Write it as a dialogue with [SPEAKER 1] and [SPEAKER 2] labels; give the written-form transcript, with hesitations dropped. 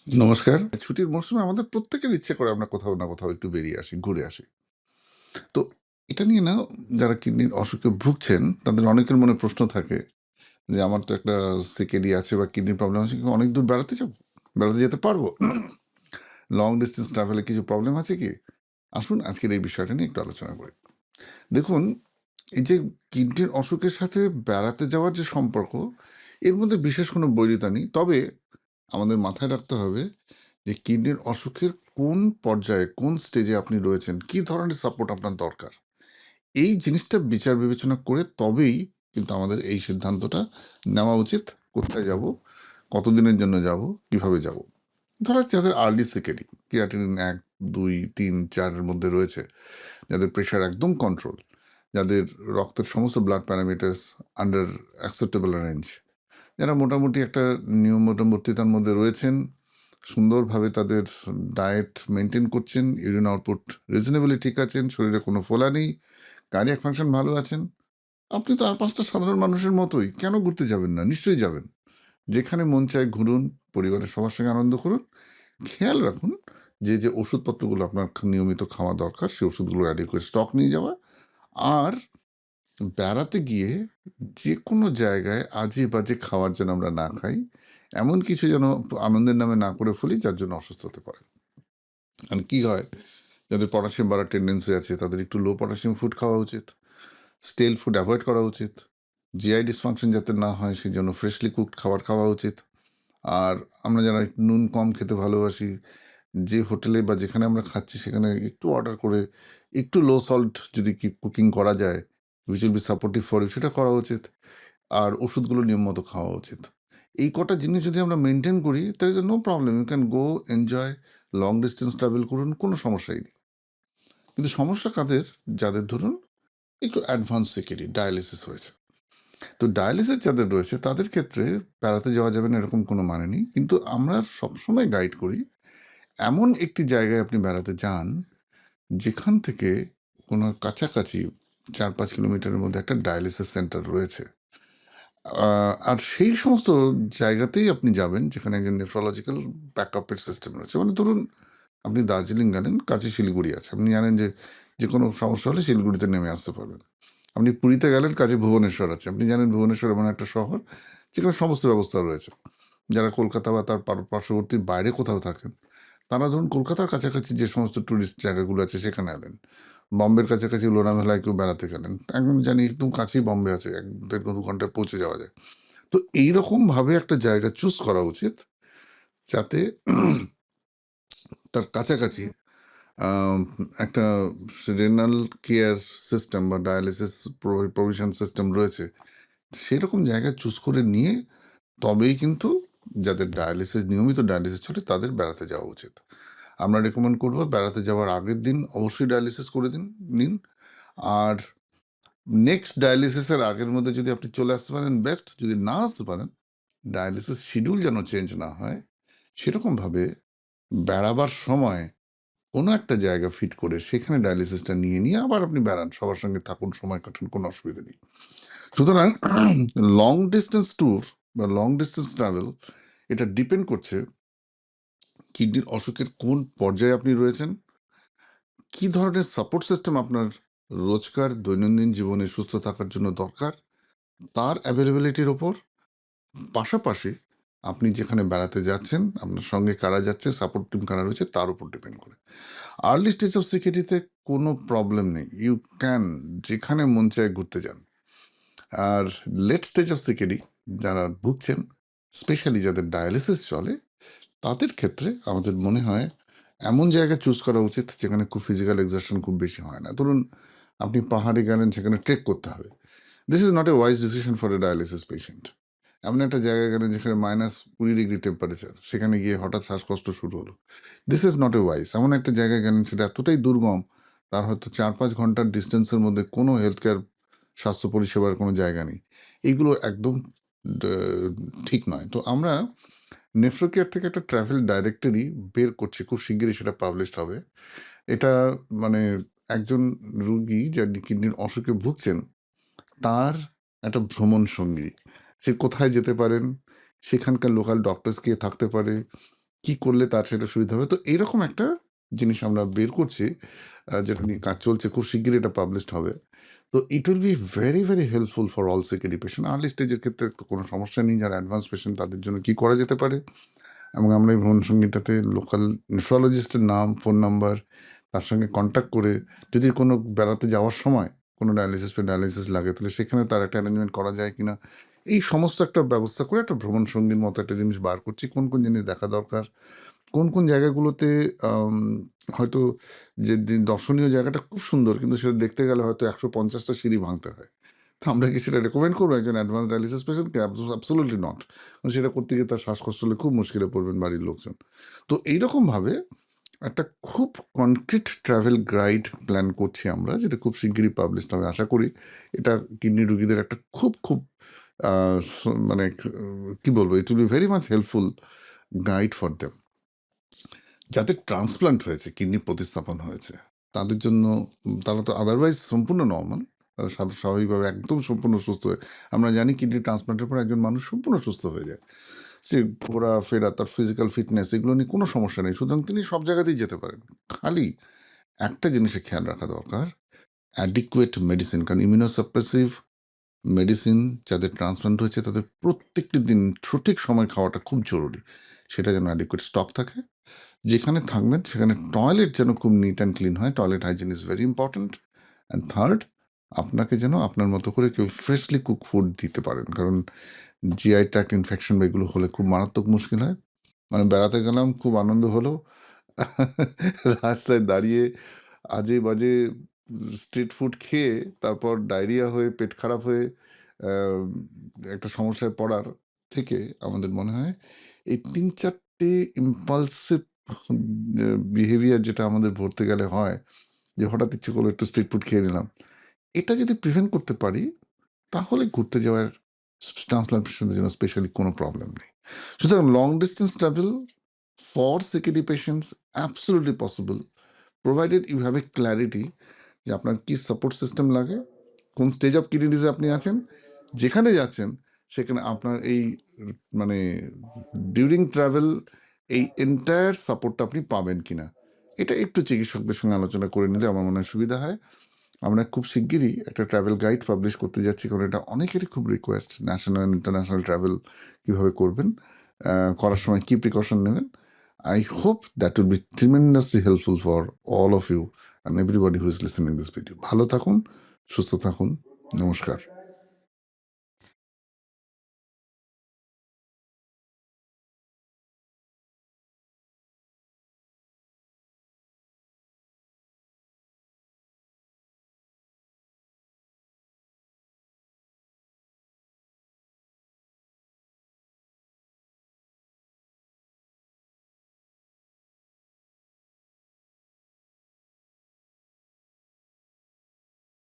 [SPEAKER 1] নমস্কার। ছুটির মরশুমে আমাদের প্রত্যেকের ইচ্ছে করে আমরা কোথাও না কোথাও একটু বেরিয়ে আসি, ঘুরে আসি। তো এটা নিয়ে না যারা কিডনির অসুখে ভুগছেন তাদের অনেকের মনে প্রশ্ন থাকে যে আমার তো একটা সিকেডি আছে বা কিডনির প্রবলেম আছে, কি অনেক দূর বেড়াতে যাবো? বেড়াতে যেতে পারবো? লং ডিসট্যান্স ট্রাভেলে কিছু প্রবলেম আছে কি? আসুন আজকের এই বিষয়টা নিয়ে একটু আলোচনা করি। দেখুন, এই যে কিডনির অসুখের সাথে বেড়াতে যাওয়ার যে সম্পর্ক, এর মধ্যে বিশেষ কোনো বৈরিতা নেই। তবে আমাদের মাথায় রাখতে হবে যে কিডনির অসুখের কোন পর্যায়ে, কোন স্টেজে আপনি রয়েছেন, কি ধরনের সাপোর্ট আপনার দরকার। এই জিনিসটা বিচার বিবেচনা করে তবেই কিন্তু আমাদের এই সিদ্ধান্তটা নেওয়া উচিত। কোথায় যাব, কতদিনের জন্য যাব, কিভাবে যাব। ধরো যাদের আর্লি সিকেডি, ক্রিয়াটিনিন 1, 2, 3, 4 এর মধ্যে রয়েছে, যাদের প্রেশার একদম কন্ট্রোল, যাদের রক্তের সমস্ত blood parameters under acceptable range, যারা মোটামুটি একটা নিয়মবর্তিতার মধ্যে রয়েছেন, সুন্দরভাবে তাদের ডায়েট মেনটেন করছেন, ইউরিন আউটপুট রিজনেবলি ঠিক আছেন, শরীরে কোনো ফোলা নেই, কার্ডিয়াক ফাংশন ভালো আছেন, আপনি তো আর পাঁচটা সাধারণ মানুষের মতোই। কেন ঘুরতে যাবেন না? নিশ্চয়ই যাবেন। যেখানে মন চায় ঘুরুন, পরিবারের সবার সঙ্গে আনন্দ করুন। খেয়াল রাখুন যে যে ওষুধপত্রগুলো আপনার নিয়মিত খাওয়া দরকার সেই ওষুধগুলো রেডি করে স্টক নিয়ে যাওয়া। আর বেড়াতে গিয়ে যে কোনো জায়গায় আজে বাজে খাওয়ার যেন আমরা না খাই, এমন কিছু যেন আনন্দের নামে না করে ফেলি যার জন্য অসুস্থ হতে পারে। মানে কি হয়, যাদের পটাশিয়াম বাড়ার টেন্ডেন্সি আছে তাদের একটু লো পটাশিয়াম ফুড খাওয়া উচিত, স্টেল ফুড অ্যাভয়েড করা উচিত, জিআই ডিসফাংশন যাতে না হয় সেই জন্য ফ্রেশলি কুকড খাবার খাওয়া উচিত। আর আমরা যারা একটু নুন কম খেতে ভালোবাসি, যে হোটেলে বা যেখানে আমরা খাচ্ছি সেখানে একটু অর্ডার করে একটু লো সল্ট যদি কুকিং করা যায়, which will be supportive for you, সেটা করা উচিত। আর ওষুধগুলো নিয়ম মতো খাওয়া উচিত। এই কটা জিনিস যদি আমরা মেনটেন করি, there is no problem, you can go enjoy, long distance travel করুন, কোনো সমস্যাই নেই। কিন্তু সমস্যা কাদের? যাদের ধরুন একটু অ্যাডভান্স সিকেডি, ডায়ালিসিস হয়েছে। তো ডায়ালিসিস যাদের রয়েছে তাদের ক্ষেত্রে বেড়াতে যাওয়া যাবে না এরকম কোনো মানে নেই, কিন্তু আমরা সবসময় গাইড করি এমন একটি জায়গায় আপনি বেড়াতে যান যেখান থেকে কোনো কাছাকাছি 4-5 কিলোমিটারের মধ্যে একটা ডায়ালিসিস সেন্টার রয়েছে। আর সেই সমস্ত জায়গাতেই আপনি যাবেন যেখানে একজন নেফ্রোলজিক্যাল ব্যাকআপের সিস্টেম রয়েছে। মানে ধরুন আপনি দার্জিলিং গেলেন, কাছে শিলিগুড়ি আছে, আপনি জানেন যে যে কোনো সমস্যা হলে শিলিগুড়িতে নেমে আসতে পারবেন। আপনি পুরীতে গেলেন, কাছে ভুবনেশ্বর আছে, আপনি জানেন ভুবনেশ্বর এমন একটা শহর যেখানে সমস্ত ব্যবস্থা রয়েছে। যারা কলকাতা বা তার পার্শ্ববর্তী বাইরে কোথাও থাকেন, তারা ধরুন কলকাতার কাছাকাছি যে সমস্ত ট্যুরিস্ট জায়গাগুলো আছে সেখানে এলেন। বম্বের কাছাকাছি লোনাভেলায় কেউ বেড়াতে গেলেন, একদম জানি একদম কাছেই বম্বে আছে, 1-1.5 ঘন্টায় পৌঁছে যাওয়া যায়। তো এইরকমভাবে একটা জায়গা চুজ করা উচিত যাতে তার কাছাকাছি আম, একটা রেনাল কেয়ার সিস্টেম বা ডায়ালিসিস প্রভিশন সিস্টেম রয়েছে। সেরকম জায়গা চুজ করে নিয়ে তবেই কিন্তু যাদের ডায়ালিসিস, নিয়মিত ডায়ালিসিস চলে, তাদের বেড়াতে যাওয়া উচিত। আমরা রেকমেন্ড করবো বেড়াতে যাওয়ার আগের দিন অবশ্যই ডায়ালিসিস করে নিন। আর নেক্সট ডায়ালিসিসের আগের মধ্যে যদি আপনি চলে আসতে পারেন বেস্ট, যদি না আসতে পারেন ডায়ালিসিস শিডিউল যেন চেঞ্জ না হয় সেরকমভাবে বেড়াবার সময় কোনো একটা জায়গা ফিট করে সেখানে ডায়ালিসিসটা নিয়ে নিয়ে আবার আপনি বেড়ান, সবার সঙ্গে থাকুন, সময় কাটান, কোনো অসুবিধা নেই। সুতরাং লং ডিস্টেন্স ট্যুর বা লং ডিস্টেন্স ট্রাভেল, এটা ডিপেন্ড করছে কিডনির অসুখের কোন পর্যায়ে আপনি রয়েছেন, কি ধরনের সাপোর্ট সিস্টেম আপনার রোজকার দৈনন্দিন জীবনে সুস্থ থাকার জন্য দরকার, তার অ্যাভেলেবিলিটির ওপর, পাশাপাশি আপনি যেখানে বেড়াতে যাচ্ছেন আপনার সঙ্গে কারা যাচ্ছে, সাপোর্ট টিম কারা রয়েছে তার উপর ডিপেন্ড করে। আর্লি স্টেজ অফ সিকিউরিটিতে কোনো প্রবলেম নেই, ইউ ক্যান যেখানে মন চায় ঘুরতে যান। আর লেট স্টেজ অফ সিকিউরিটি যারা ভুগছেন, স্পেশালি যাদের ডায়ালিসিস চলে, তাদের ক্ষেত্রে আমাদের মনে হয় এমন জায়গা চুজ করা উচিত যেখানে খুব ফিজিক্যাল এক্সারশন খুব বেশি হয় না। ধরুন আপনি পাহাড়ে গেলেন, সেখানে ট্রেক করতে হবে, this is not a wise decision for a dialysis patient. এমন একটা জায়গায় গেলেন যেখানে -20 ডিগ্রি টেম্পারেচার, সেখানে গিয়ে হঠাৎ শ্বাসকষ্ট শুরু হলো, this is not a wise. এমন একটা জায়গায় গেলেন সেটা এতটাই দুর্গম, তার হয়তো 4-5 ঘন্টার ডিস্টেন্সের মধ্যে কোনো হেলথ কেয়ার, স্বাস্থ্য পরিষেবার কোনো জায়গা নেই, এইগুলো একদম ঠিক নয়। তো আমরা নেফ্রোকেয়ার থেকে একটা ট্রাভেল ডাইরেক্টরি বের করছি, খুব শিগগিরই সেটা পাবলিশড হবে। এটা মানে একজন রুগী যার কিডনির অসুখে ভুগছেন তার একটা ভ্রমণ সঙ্গী, সে কোথায় যেতে পারেন, সেখানকার লোকাল ডক্টরস কে থাকতে পারে, কি করলে তার সেটা সুবিধা হবে। তো এইরকম একটা জিনিস আমরা বের করছি, যেটা নিয়ে কাজ চলছে। খুব শিগগিরই এটা পাবলিশড হবে। তো it will be very, very helpful for all security patient. Early স্টেজের ক্ষেত্রে তো কোনো সমস্যা নেই। যারা অ্যাডভান্স পেশেন্ট তাদের জন্য কি করা যেতে পারে, এবং আমরা এই ভ্রমণ সঙ্গীটাতে লোকাল নেফ্রোলজিস্টের নাম, ফোন নাম্বার, তার সঙ্গে কন্ট্যাক্ট করে যদি কোনো বেড়াতে যাওয়ার সময় কোনো ডায়ালিসিস লাগে, তাহলে সেখানে তার একটা অ্যারেঞ্জমেন্ট করা যায় কিনা, এই সমস্ত একটা ব্যবস্থা করে একটা ভ্রমণ সঙ্গীর মতো একটা জিনিস বার করছি। কোন কোন জিনিস দেখা দরকার, কোন কোন জায়গাগুলোতে আম, হয়তো যে দর্শনীয় জায়গাটা খুব সুন্দর, কিন্তু সেটা দেখতে গেলে হয়তো 150টা সিঁড়ি ভাঙতে হয়। তো আমরা কি সেটা রেকমেন্ড করবো একজন অ্যাডভান্স ডায়ালিসিস পেশেন্টকে? Absolutely not. সেটা করতে গিয়ে তার শ্বাসকষ্ট হলে খুব মুশকিলে পড়বেন বাড়ির লোকজন। তো এইরকমভাবে একটা খুব কনক্রিট ট্রাভেল গাইড প্ল্যান করছি আমরা, যেটা খুব শিগগিরই পাবলিশড হবে আশা করি। এটা কিডনি রোগীদের একটা খুব খুব মানে কি বলবো, it will be very much helpful guide for them. যাদের ট্রান্সপ্লান্ট হয়েছে, কিডনি প্রতিস্থাপন হয়েছে, তাদের জন্য তারা তো আদারওয়াইজ সম্পূর্ণ নর্মাল, তারা স্বাভাবিকভাবে একদম সম্পূর্ণ সুস্থ হয়ে, আমরা জানি কিডনি ট্রান্সপ্লান্টের পর একজন মানুষ সম্পূর্ণ সুস্থ হয়ে যায়। সে ঘোরাফেরা, তার ফিজিক্যাল ফিটনেস, এগুলো নিয়ে কোনো সমস্যা নেই, সুতরাং তিনি সব জায়গাতেই যেতে পারেন। খালি একটা জিনিসে খেয়াল রাখা দরকার, অ্যাডিকুয়েট মেডিসিন। কারণ ইমিউনোসাপ্রেসিভ মেডিসিন যাদের ট্রান্সপ্লান্ট হয়েছে তাদের প্রত্যেকটি দিন সঠিক সময় খাওয়াটা খুব জরুরি। সেটা যেন অ্যাডিকুয়েট স্টক থাকে। যেখানে থাকবেন সেখানে টয়লেট যেন খুব নিট অ্যান্ড ক্লিন হয়। Toilet hygiene is very important. And third, আপনাকে যেন আপনার মতো করে কেউ ফ্রেশলি কুক ফুড দিতে পারেন, কারণ জিআই ট্র্যাক্ট ইনফেকশন বা এগুলো হলে খুব মারাত্মক মুশকিল হয়। মানে বেড়াতে গেলাম, খুব আনন্দ হলো, রাস্তায় দাঁড়িয়ে আজে বাজে স্ট্রিট ফুড খেয়ে তারপর ডায়রিয়া হয়ে পেট খারাপ হয়ে আহ, একটা সমস্যায় পড়ার থেকে আমাদের মনে হয় এই 3-4টে ইম্পালসিভ বিহেভিয়ার যেটা আমাদের ভরতে গেলে হয়, যে হঠাৎ ইচ্ছে করলো একটু স্ট্রিট ফুড খেয়ে নিলাম, এটা যদি প্রিভেন্ট করতে পারি, তাহলে ঘুরতে যাওয়ার ট্রান্সপ্লান্টেশনের জন্য স্পেশালি কোনো প্রবলেম নেই। সুতরাং long distance travel for security patients absolutely possible, provided you have a clarity যে আপনার কি সাপোর্ট সিস্টেম লাগে, কোন স্টেজ অফ কিডনি ডিজিজ আপনি আছেন, যেখানে যাচ্ছেন সেখানে আপনার এই মানে ডিউরিং ট্রাভেল এই এন্টায়ার সাপোর্টটা আপনি পাবেন কিনা, এটা একটু চিকিৎসকদের সঙ্গে আলোচনা করে নিলে আমার মনে হয় সুবিধা হয়। আমরা খুব শিগগিরই একটা ট্রাভেল গাইড পাবলিশ করতে যাচ্ছি, কারণ এটা অনেকেরই খুব রিকোয়েস্ট, ন্যাশনাল ইন্টারন্যাশনাল ট্রাভেল কীভাবে করবেন, করার সময় কী প্রিকশন নেবেন। I hope that will be tremendously helpful for all of you and everybody who is listening this video. ভালো থাকুন, সুস্থ থাকুন, নমস্কার।